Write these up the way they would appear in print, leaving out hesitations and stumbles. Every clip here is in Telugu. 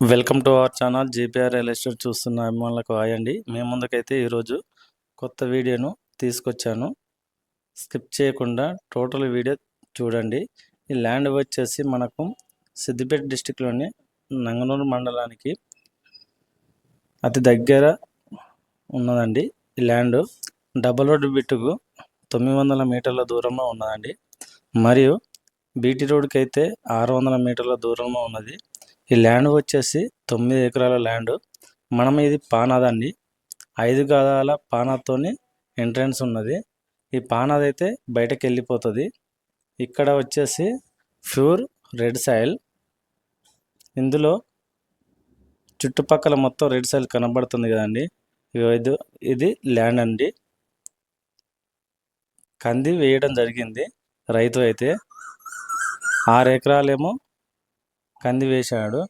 Welcome to our channel GPR real estate చూస్తున్న అభిమానులకు హాయ్ అండి. మేము ముందుకైతే ఈరోజు కొత్త వీడియోను తీసుకొచ్చాను. స్కిప్ చేయకుండా టోటల్ వీడియో చూడండి. ఈ ల్యాండ్ వచ్చేసి మనకు సిద్దిపేట డిస్టిక్లోని నంగనూరు మండలానికి అతి దగ్గర ఉన్నదండి. ఈ ల్యాండ్ డబల్ రోడ్ బిట్టుకు 900 మీటర్ల దూరంలో ఉన్నదండి. మరియు బీటీ రోడ్కి అయితే 600 మీటర్ల దూరంలో ఉన్నది. ఈ ల్యాండ్ వచ్చేసి 9 ఎకరాల ల్యాండ్. మనం ఇది పానాదండి. 5 గదాల పానాతోని ఎంట్రన్స్ ఉన్నది. ఈ పానాది అయితే బయటకు వెళ్ళిపోతుంది. ఇక్కడ వచ్చేసి ప్యూర్ రెడ్ సాయిల్. ఇందులో చుట్టుపక్కల మొత్తం రెడ్ సాయిల్ కనబడుతుంది కదండి. ఇది ల్యాండ్ అండి. కంది వేయడం జరిగింది. రైతు అయితే 6 ఎకరాలేమో కంది వేశాడు.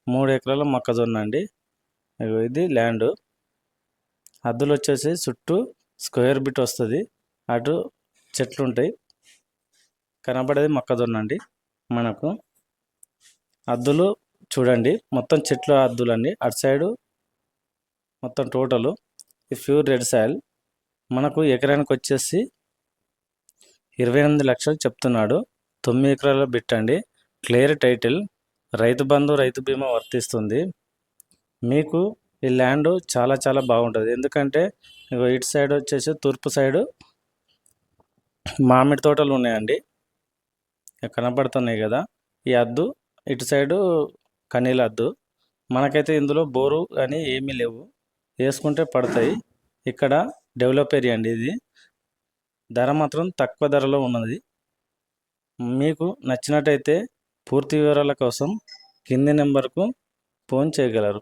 3 ఎకరాల మొక్కజొన్న అండి. ఇది ల్యాండ్. హద్దులు వచ్చేసి చుట్టూ స్క్వేర్ బిట్ వస్తుంది. అటు చెట్లు ఉంటాయి. కనబడేది మొక్కజొన్న అండి. మనకు హద్దులు చూడండి, మొత్తం చెట్లు హద్దులు అండి. అటు సైడు మొత్తం టోటలు ఈ ప్యూర్ రెడ్ సాయిల్. మనకు ఎకరానికి వచ్చేసి 28 లక్షలు చెప్తున్నాడు. 9 ఎకరాల బిట్ అండి. Clear title. రైతు బంధు రైతు బీమా వర్తిస్తుంది. మీకు ఈ ల్యాండ్ చాలా చాలా బాగుంటుంది. ఎందుకంటే ఇటు సైడ్ వచ్చేసి తూర్పు సైడు మామిడి తోటలు ఉన్నాయండి, కనబడుతున్నాయి కదా. ఈ అద్దు ఇటు సైడు కనీల అద్దు. మనకైతే ఇందులో బోరు కానీ ఏమీ లేవు, వేసుకుంటే పడతాయి. ఇక్కడ డెవలప్ ఏరియా అండి. ఇది ధర మాత్రం తక్కువ ధరలో ఉన్నది. మీకు నచ్చినట్టయితే పూర్తి వివరాల కోసం కింది నెంబర్కు ఫోన్ చేయగలరు.